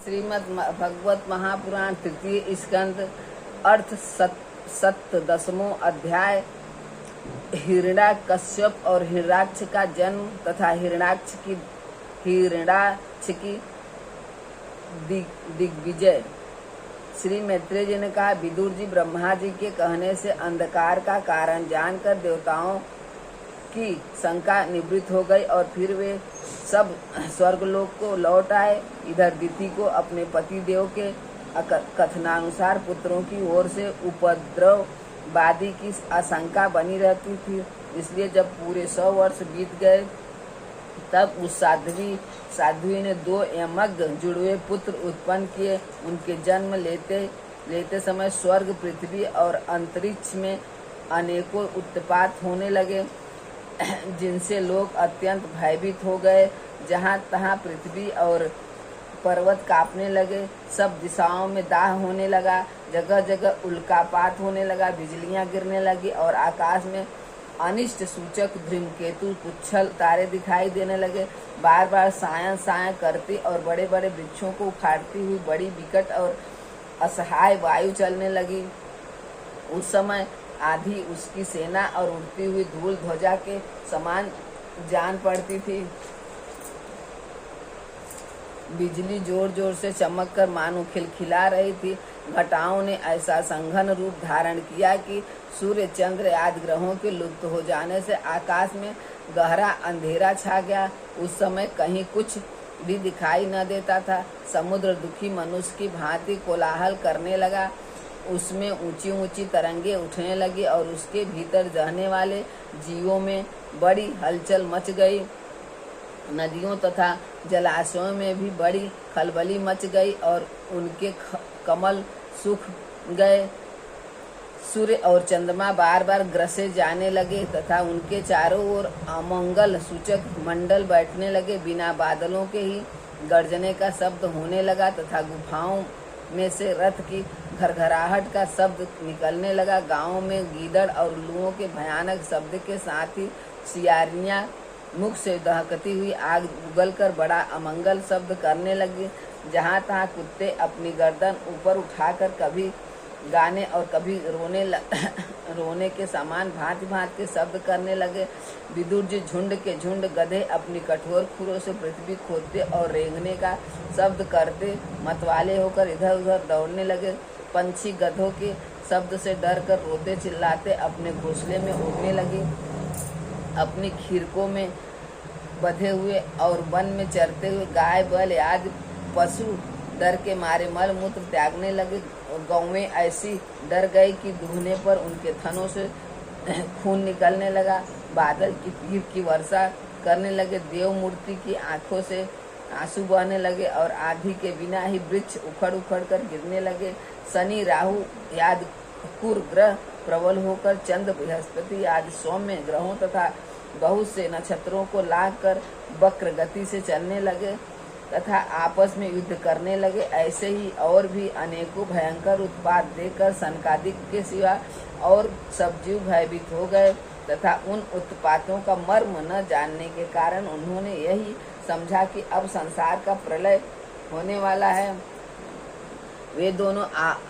श्रीमद् भगवत महापुराण तृतीय स्कंद अर्थ सप्तदशमों अध्याय हिरण्याकश्यप और हिरण्याक्ष का जन्म तथा हिरण्याक्ष की दिग्विजय। श्री मैत्रेय जी ने कहा, विदुर जी, ब्रह्मा जी के कहने से अंधकार का कारण जानकर देवताओं की शंका निवृत्त हो गई और फिर वे सब स्वर्गलोक को लौट आए। इधर दिति को अपने पति देव के कथनानुसार पुत्रों की ओर से उपद्रववादी की आशंका बनी रहती थी, इसलिए जब पूरे 100 वर्ष बीत गए तब उस साध्वी ने 2 यमग जुड़वे पुत्र उत्पन्न किए। उनके जन्म लेते समय स्वर्ग, पृथ्वी और अंतरिक्ष में अनेकों उत्पात होने लगे, जिनसे लोग अत्यंत भयभीत हो गए। जहाँ तहाँ पृथ्वी और पर्वत कांपने लगे, सब दिशाओं में दाह होने लगा, जगह जगह उल्कापात होने लगा, बिजलियां गिरने लगी और आकाश में अनिष्ट सूचक धूमकेतु पुच्छल तारे दिखाई देने लगे। बार बार साया करती और बड़े बड़े वृक्षों को उखाड़ती हुई बड़ी विकट और असहाय वायु चलने लगी। उस समय आधी उसकी सेना और उड़ती हुई धूल ध्वजा के समान जान पड़ती थी। बिजली जोर जोर से चमक कर मानो खिलखिला रही थी। घटाओं ने ऐसा संघन रूप धारण किया कि सूर्य, चंद्र आदि ग्रहों के लुप्त हो जाने से आकाश में गहरा अंधेरा छा गया। उस समय कहीं कुछ भी दिखाई न देता था। समुद्र दुखी मनुष्य की भांति कोलाहल करने लगा, उसमें ऊंची ऊंची तरंगे उठने लगी और उसके भीतर रहने वाले जीवों में बड़ी हलचल मच गई। नदियों तथा जलाशयों में भी बड़ी खलबली मच गई और उनके कमल सूख गए। सूर्य और चंद्रमा बार बार ग्रसे जाने लगे तथा उनके चारों ओर अमंगल सूचक मंडल बैठने लगे। बिना बादलों के ही गर्जने का शब्द होने लगा तथा गुफाओं में से रथ की घरघराहट का शब्द निकलने लगा। गांवों में गीदड़ और उल्लुओं के भयानक शब्द के साथ ही सियारियां मुख से दहकती हुई आग उगलकर बड़ा अमंगल शब्द करने लगी। जहाँ तहाँ कुत्ते अपनी गर्दन ऊपर उठाकर कभी गाने और कभी रोने के समान भांति भांति के शब्द करने लगे। विदुर जी झुंड के झुंड गधे अपनी कठोर खुरों से पृथ्वी खोदते और रेंगने का शब्द करते मतवाले होकर इधर उधर दौड़ने लगे। पंछी गधों के शब्द से डर कर रोते चिल्लाते अपने घोंसले में उड़ने लगे। अपनी खीरकों में बंधे हुए और वन में चरते हुए गाय, बैल आदि पशु डर के मारे मल मूत्र त्यागने लगे। गौवें ऐसी डर गई कि दूहने पर उनके थनों से खून निकलने लगा। बादल की पीर की वर्षा करने लगे। देव मूर्ति की आंखों से आंसू बहने लगे और आधी के बिना ही वृक्ष उखड़ उखड़ कर गिरने लगे। शनि, राहु आदि कुर ग्रह प्रबल होकर चंद्र, बृहस्पति आदि सौम्य ग्रहों तथा बहुत से नक्षत्रों को लाग कर वक्र गति से चलने लगे तथा आपस में युद्ध करने लगे। ऐसे ही और भी अनेकों भयंकर उत्पात देखकर सनकादिक के सिवा और सब जीव भयभीत हो गए तथा उन उत्पातों का मर्म न जानने के कारण उन्होंने यही समझा कि अब संसार का प्रलय होने वाला है। वे दोनों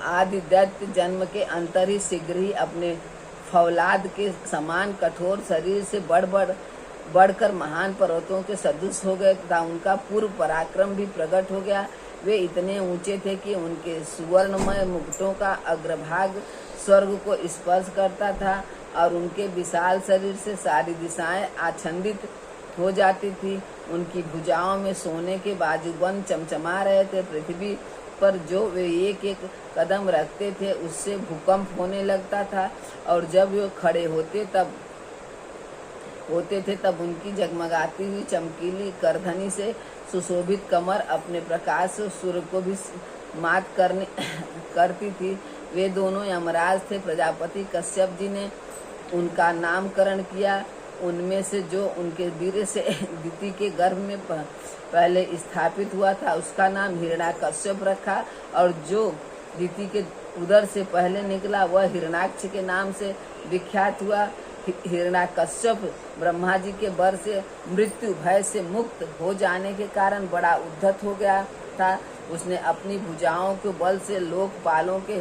आदि दैत्य जन्म के अंतर ही शीघ्र ही अपने फौलाद के समान कठोर शरीर से बढ़कर महान पर्वतों के सदृश हो गए तथा उनका पूर्व पराक्रम भी प्रकट हो गया। वे इतने ऊंचे थे कि उनके सुवर्णमय मुकुटों का अग्रभाग स्वर्ग को स्पर्श करता था और उनके विशाल शरीर से सारी दिशाएं आच्छादित हो जाती थी। उनकी भुजाओं में सोने के बाजूबंद चमचमा रहे थे। पृथ्वी पर जो वे एक एक कदम रखते थे उससे भूकंप होने लगता था और जब वे खड़े होते थे तब उनकी जगमगाती हुई चमकीली करधनी से सुशोभित कमर अपने प्रकाश से सूर्य को भी मात करती थी। वे दोनों यमराज थे। प्रजापति कश्यप जी ने उनका नामकरण किया। उनमें से जो उनके वीर्य से दिति के गर्भ में पहले स्थापित हुआ था उसका नाम हिरण्याकश्यप रखा और जो दिति के उदर से पहले निकला वह हिरण्याक्ष के नाम से विख्यात हुआ। हिरण्याकश्यप ब्रह्मा जी के वर से मृत्यु भय से मुक्त हो जाने के कारण बड़ा उद्धत हो गया था। उसने अपनी भुजाओं के बल से लोकपालों के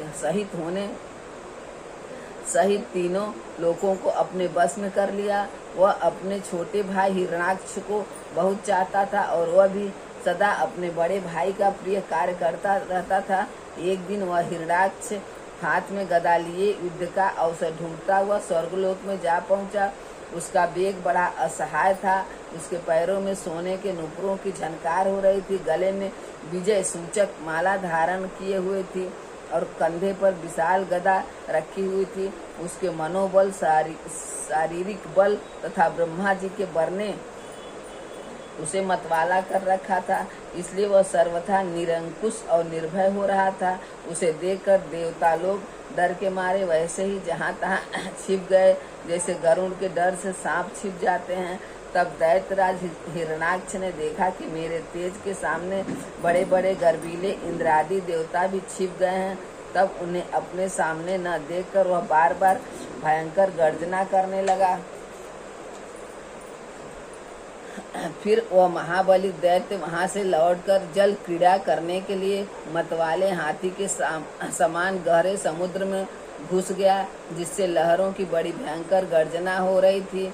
सहित तीनों लोगों को अपने बस में कर लिया। वह अपने छोटे भाई हिरण्याक्ष को बहुत चाहता था और वह भी सदा अपने बड़े भाई का प्रिय कार्य करता रहता था। एक दिन वह हिरण्याक्ष हाथ में गदा लिए युद्ध का अवसर ढूंढता हुआ स्वर्गलोक में जा पहुंचा। उसका वेग बड़ा असहाय था। उसके पैरों में सोने के नुपुरों की झनकार हो रही थी, गले में विजय सूचक माला धारण किए हुए थी और कंधे पर विशाल गदा रखी हुई थी। उसके मनोबल, शारीरिक बल तथा ब्रह्मा जी के वर ने उसे मतवाला कर रखा था, इसलिए वह सर्वथा निरंकुश और निर्भय हो रहा था। उसे देखकर देवता लोग डर के मारे वैसे ही जहाँ तहाँ छिप गए, जैसे गरुड़ के डर से सांप छिप जाते हैं। तब दैत्यराज हिरण्याक्ष ने देखा कि मेरे तेज के सामने बड़े बड़े गर्वीले इंद्रादि देवता भी छिप गए हैं। तब उन्हें अपने सामने न देखकर वह बार बार भयंकर गर्जना करने लगा। फिर वह महाबली दैत्य वहां से लौटकर जल क्रीड़ा करने के लिए मतवाले हाथी के समान गहरे समुद्र में घुस गया, जिससे लहरों की बड़ी भयंकर गर्जना हो रही थी।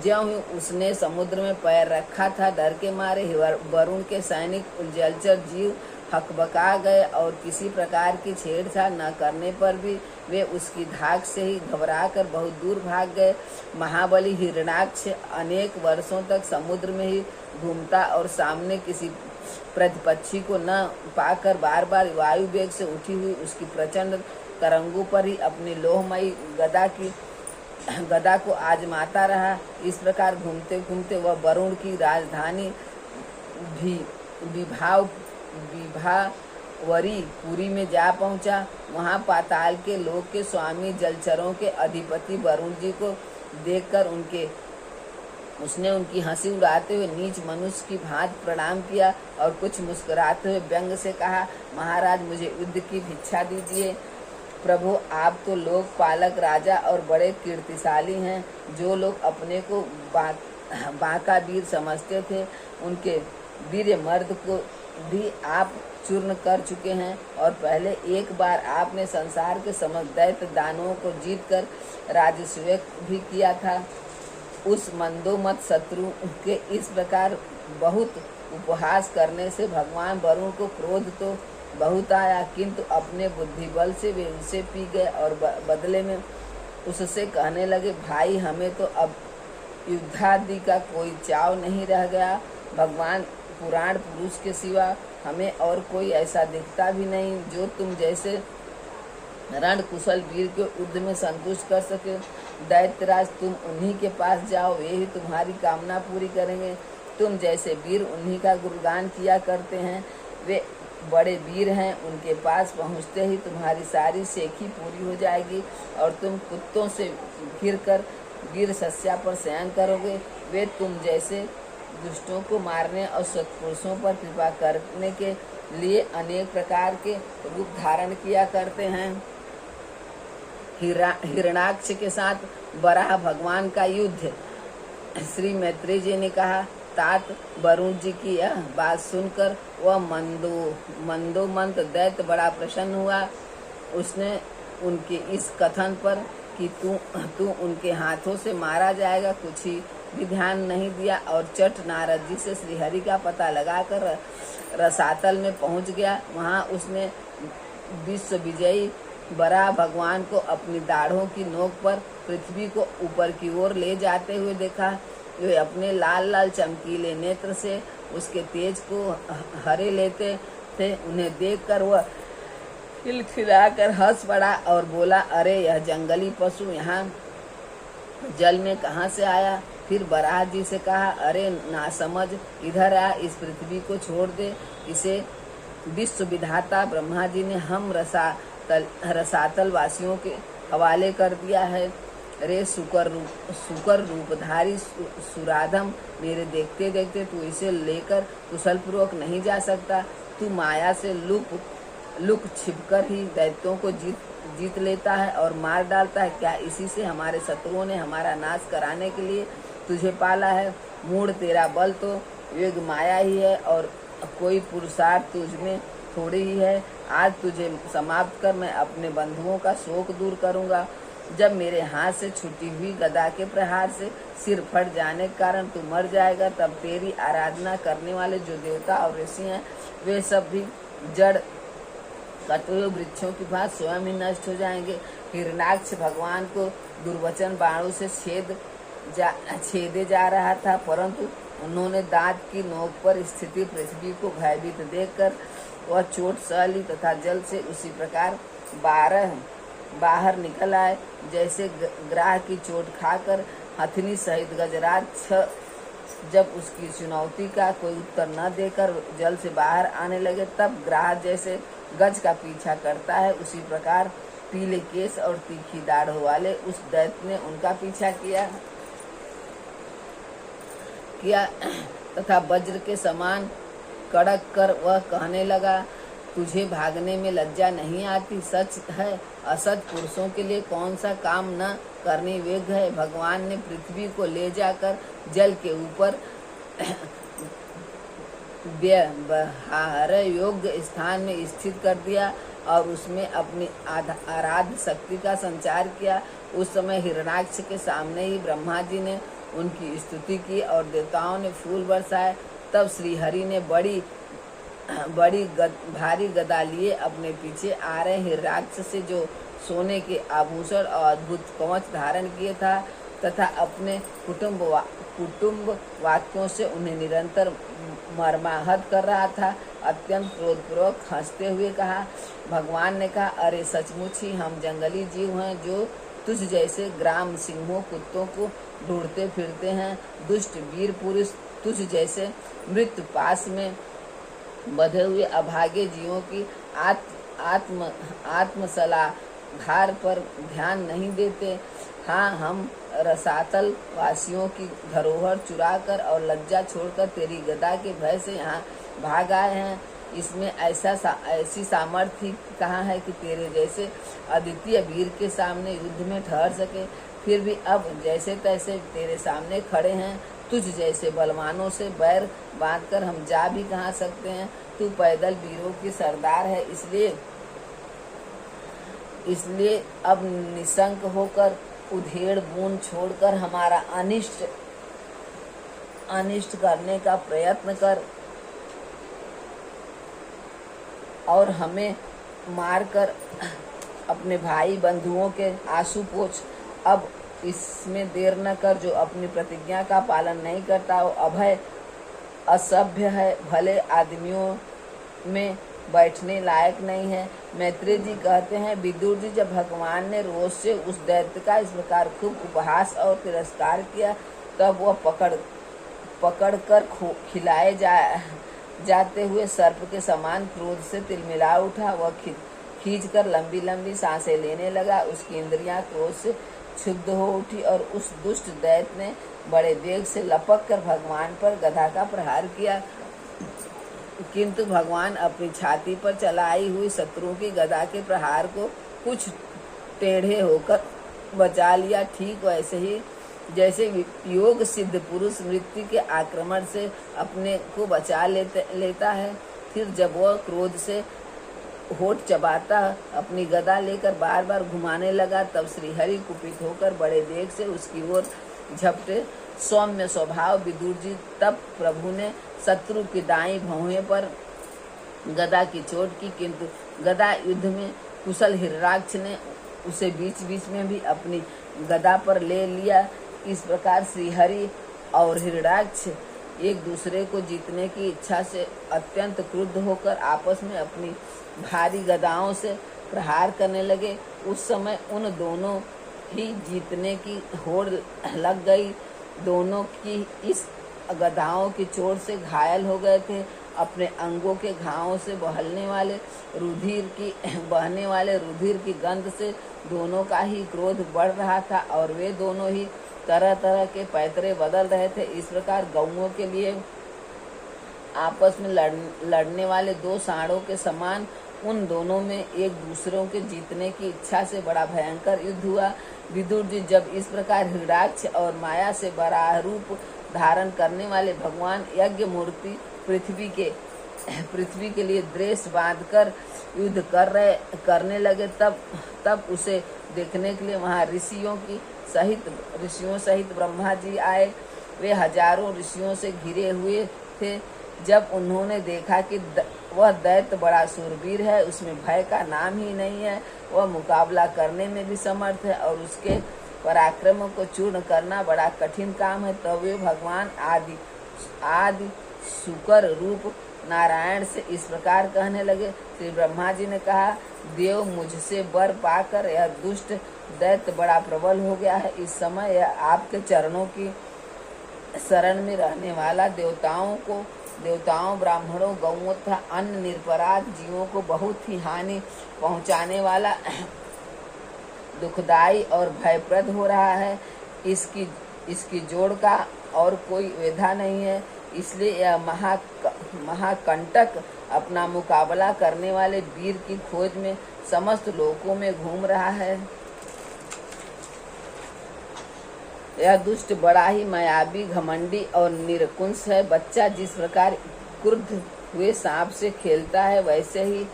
ज्यों ही उसने समुद्र में पैर रखा था, डर के मारे वरुण के सैनिक जलचर जीव हकबका गए और किसी प्रकार की छेड़छाड़ न करने पर भी वे उसकी धाक से ही घबराकर बहुत दूर भाग गए। महाबली हिरण्याक्ष अनेक वर्षों तक समुद्र में ही घूमता और सामने किसी प्रतिपक्षी को न पाकर बार बार वायु वेग से उठी हुई उसकी प्रचंड तरंगों पर ही अपनी लोहमयी गदा को आजमाता रहा। इस प्रकार घूमते घूमते वह वरुण की राजधानी विभावरी पुरी में जा पहुंचा। वहां पाताल के लोक के स्वामी जलचरों के अधिपति वरुण जी को देखकर उसने उनकी हंसी उड़ाते हुए नीच मनुष्य की भांति प्रणाम किया और कुछ मुस्कुराते हुए व्यंग से कहा, महाराज मुझे युद्ध की भिक्षा दीजिए। प्रभु, आप तो लोक पालक राजा और बड़े कीर्तिशाली हैं। जो लोग अपने को बांका वीर समझते थे, उनके वीर मर्द को भी आप चूर्ण कर चुके हैं और पहले एक बार आपने संसार के समस्त दैत्य दानवों को जीतकर राजस्वेक भी किया था। उस मंदोमत शत्रु के इस प्रकार बहुत उपहास करने से भगवान वरुण को क्रोध तो बहुत आया, किंतु अपने बुद्धि बल से वे उसे पी गए और बदले में उससे कहने लगे, भाई हमें तो अब युद्धादि का कोई चाव नहीं रह गया। भगवान पुराण पुरुष के सिवा हमें और कोई ऐसा दिखता भी नहीं जो तुम जैसे रण कुशल वीर को युद्ध में संतुष्ट कर सके। दैत्यराज, तुम उन्हीं के पास जाओ, वे ही तुम्हारी कामना पूरी करेंगे। तुम जैसे वीर उन्हीं का गुणगान किया करते हैं, वे बड़े वीर हैं। उनके पास पहुंचते ही तुम्हारी सारी सेखी पूरी हो जाएगी और तुम कुत्तों से घिरकर वीर शस्या पर शयन करोगे। वे तुम जैसे दुष्टों को मारने और सत्पुरुषों पर कृपा करने के लिए अनेक प्रकार के रूप धारण किया करते हैं। हिरण्याक्ष के साथ वराह भगवान का युद्ध। श्री मैत्रेय जी ने कहा, तात वरुण जी की यह बात सुनकर वह मंदोमंत दैत्य बड़ा प्रसन्न हुआ। उसने उनके इस कथन पर कि तू उनके हाथों से मारा जाएगा कुछ ही भी ध्यान नहीं दिया और चट नारद जी से श्रीहरि का पता लगाकर रसातल में पहुंच गया। वहां उसने विश्व विजयी वराह भगवान को अपनी दाढ़ों की नोक पर पृथ्वी को ऊपर की ओर ले जाते हुए देखा। वे अपने लाल लाल चमकीले नेत्र से उसके तेज को हरे लेते थे। उन्हें देखकर वह खिलखिलाकर हंस पड़ा और बोला, अरे यह जंगली पशु यहाँ जल में कहाँ से आया? फिर वराह जी से कहा, अरे नासमझ, इधर आ, इस पृथ्वी को छोड़ दे। इसे विश्व विधाता ब्रह्मा जी ने हम रसातल वासियों के हवाले कर दिया है। रे सुकर रूपधारी सुराधम, मेरे देखते देखते तू इसे लेकर कुशल पूर्वक नहीं जा सकता। तू माया से लुक छिपकर ही दैत्यों को जीत लेता है और मार डालता है। क्या इसी से हमारे शत्रुओं ने हमारा नाश कराने के लिए तुझे पाला है? मूढ़, तेरा बल तो वेग माया ही है और कोई पुरुषार्थ तुझमें थोड़ी ही है। आज तुझे समाप्त कर मैं अपने बंधुओं का शोक दूर करूंगा। जब मेरे हाथ से छुटी हुई गदा के प्रहार से सिर फट जाने के कारण तू मर जाएगा, तब तेरी आराधना करने वाले जो देवता और ऋषि हैं वे सब भी जड़ कटे हुए वृक्षों की भांति स्वयं ही नष्ट हो जाएंगे। हिरणाक्ष भगवान को दुर्वचन बाणों से छेदे जा रहा था, परंतु उन्होंने दांत की नोक पर स्थिति पृथ्वी को भयभीत देखकर वह चोट सह ली तथा जल से उसी प्रकार बाहर निकल आए, जैसे ग्राह की चोट खाकर हथनी सहित गजराज जब उसकी चुनौती का कोई उत्तर न देकर जल से बाहर आने लगे, तब ग्राह जैसे गज का पीछा करता है, उसी प्रकार पीले केस और तीखी दाढ़ वाले उस दैत्य ने उनका पीछा किया तथा वज्र के समान कड़क कर वह कहने लगा, तुझे भागने में लज्जा नहीं आती? सच है, असत पुरुषों के लिए कौन सा काम न करने योग्य है। भगवान ने पृथ्वी को ले जाकर जल के ऊपर व्यवहार योग्य स्थान में स्थित कर दिया और उसमें अपनी आराध्य शक्ति का संचार किया। उस समय हिरणाक्ष के सामने ही ब्रह्मा जी ने उनकी स्तुति की और देवताओं ने फूल बरसाए। तब श्री हरि ने भारी गदा लिए अपने पीछे आ रहे हिरणाक्ष से, जो सोने के आभूषण और अद्भुत कवच धारण किए था, तथा अपने कुटुंब वाक्यों से उन्हें निरंतर मर्माहत कर रहा था, अत्यंत क्रोधपूर्वक हंसते हुए कहा। भगवान ने कहा, अरे सचमुच ही हम जंगली जीव हैं जो तुझ जैसे ग्राम सिंहों कुत्तों को ढूंढते फिरते हैं। दुष्ट वीर पुरुष तुझ जैसे मृत्यु पास में बधे हुए अभागे जीवों की आत्मसलाघार पर ध्यान नहीं देते। हाँ, हम रसातल वासियों की धरोहर चुराकर और लज्जा छोड़कर तेरी गदा के भय से यहाँ भाग आए हैं। इसमें ऐसी सामर्थ्य कहाँ है कि तेरे जैसे अद्वितीय वीर के सामने युद्ध में ठहर सके। फिर भी अब जैसे तैसे तेरे सामने खड़े हैं। तुझ जैसे बलवानों से बैर बांधकर हम जा भी कहाँ सकते हैं। तू पैदल वीरों की सरदार है, इसलिए अब निशंक होकर उधेड़ बूंद छोड़कर हमारा अनिष्ट करने का प्रयत्न कर और हमें मारकर अपने भाई बंधुओं के आंसू पोंछ। अब इसमें देर न कर, जो अपनी प्रतिज्ञा का पालन नहीं करता वो अभय असभ्य है, भले आदमियों में बैठने लायक नहीं है। मैत्रेय जी कहते हैं, विदुर जी, जब भगवान ने रोष से उस दैत्य का इस प्रकार खूब उपहास और तिरस्कार किया, तब वह पकड़ कर खिलाए जाते हुए सर्प के समान क्रोध से तिलमिला उठा। वह खींचकर लंबी लंबी सांसें लेने लगा। उसकी इंद्रियां क्रोध से क्षुब्ध हो उठी और उस दुष्ट दैत्य ने बड़े वेग से लपक कर भगवान पर गदा का प्रहार किया, किंतु भगवान अपनी छाती पर चलाई हुई शत्रु की गदा के प्रहार को कुछ टेढ़े होकर बचा लिया। ठीक वैसे ही जैसे योग सिद्ध पुरुष मृत्यु के आक्रमण से अपने को बचा लेता है। फिर जब वह क्रोध से होठ चबाता अपनी गदा लेकर बार बार घुमाने लगा, तब श्रीहरि कुपित होकर बड़े वेग से उसकी ओर झपटे। सौम्य स्वभाव विदुर जी, तब प्रभु ने शत्रु की दाईं भौहें पर गदा की चोट की, किंतु गदा युद्ध में कुशल हिरणाक्ष ने उसे बीच बीच में भी अपनी गदा पर ले लिया। इस प्रकार श्रीहरि और हिरणाक्ष एक दूसरे को जीतने की इच्छा से अत्यंत क्रुद्ध होकर आपस में अपनी भारी गदाओं से प्रहार करने लगे। उस समय उन दोनों ही जीतने की होड़ लग गई। दोनों की इस गदाओं की चोट से घायल हो गए थे। अपने अंगों के घावों से बहने वाले रुधिर की गंध से दोनों का ही क्रोध बढ़ रहा था और वे दोनों ही तरह तरह के पैतरे बदल रहे थे। इस प्रकार गौओं के लिए आपस में लड़ने वाले दो सांडों के समान उन दोनों में एक दूसरों के जीतने की इच्छा से बड़ा भयंकर युद्ध हुआ। विदुर जी, जब इस प्रकार हिरणाक्ष और माया से बराह रूप धारण करने वाले भगवान यज्ञ मूर्ति पृथ्वी के पृथ्वी के लिए द्वेष बांधकर युद्ध करने लगे, तब उसे देखने के लिए वहाँ ऋषियों सहित ब्रह्मा जी आए। वे हजारों ऋषियों से घिरे हुए थे। जब उन्होंने देखा कि वह दैत्य बड़ा शूरवीर है, उसमें भय का नाम ही नहीं है, वह मुकाबला करने में भी समर्थ है और उसके पराक्रम को चूर्ण करना बड़ा कठिन काम है, तब वे भगवान आदि शुकर रूप नारायण से इस प्रकार कहने लगे। श्री ब्रह्मा जी ने कहा, देव, मुझसे वर पाकर यह दुष्ट दैत्य बड़ा प्रबल हो गया है। इस समय यह आपके चरणों की शरण में रहने वाला देवताओं, ब्राह्मणों, गौओं तथा अन्य निरपराध जीवों को बहुत ही हानि पहुंचाने वाला, दुखदायी और भयप्रद हो रहा है। इसकी जोड़ का और कोई वेधा नहीं है, इसलिए यह महाकंटक अपना मुकाबला करने वाले वीर की खोज में समस्त लोकों में घूम रहा है। यह दुष्ट बड़ा ही मायावी, घमंडी और निरकुंस है। बच्चा जिस प्रकार क्रुद्ध हुए सांप से खेलता है, वैसे ही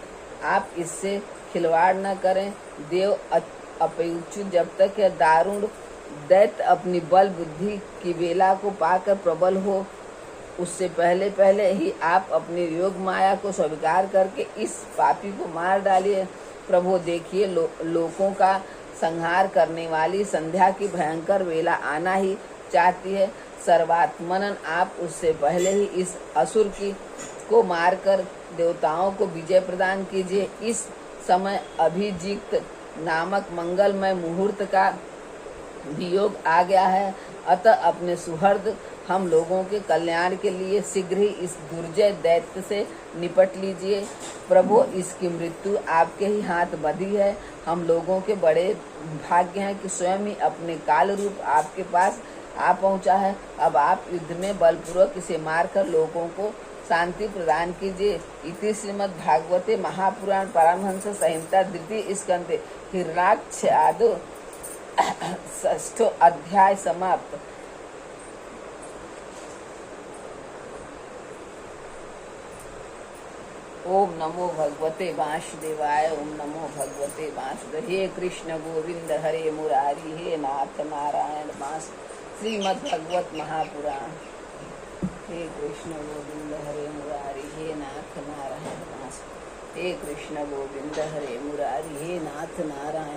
आप इससे खिलवाड़ न करें। देव अपेक्षु जब तक यह दारुण दैत्य अपनी बल बुद्धि की बेला को पाकर प्रबल हो, उससे पहले ही आप अपनी योग माया को स्वीकार करके इस पापी को मार डालिए। प्रभु देखिए, लोगों का संहार करने वाली संध्या की भयंकर वेला आना ही चाहती है। सर्वात्मनन, आप उससे पहले ही इस असुर को मारकर देवताओं को विजय प्रदान कीजिए। इस समय अभिजित नामक मंगलमय मुहूर्त का वियोग आ गया है, अतः अपने सुहृद हम लोगों के कल्याण के लिए शीघ्र ही इस दुर्जय दैत्य से निपट लीजिए। प्रभु, इसकी मृत्यु आपके ही हाथ बंधी है। हम लोगों के बड़े भाग्य हैं कि स्वयं ही अपने काल रूप आपके पास आ पहुंचा है। अब आप युद्ध में बलपूर्वक इसे मारकर लोगों को शांति प्रदान कीजिए। इति श्रीमद् भागवते महापुराण पारमहंस संहिता द्वितीय स्कंदे हिरण्याक्ष आदि 6 अध्याय समाप्त। ओम नमो भगवते वासुदेवाय। ओम नमो भगवते वासुदेव। हे कृष्ण गोविंद हरे मुरारी, हे नाथ नारायण वास। श्रीमद् भागवत महापुराण। हे कृष्ण गोविंद हरे मुरारी, हे नाथ नारायण वास। हे कृष्ण गोविंद हरे मुरारी, हे नाथ नारायण।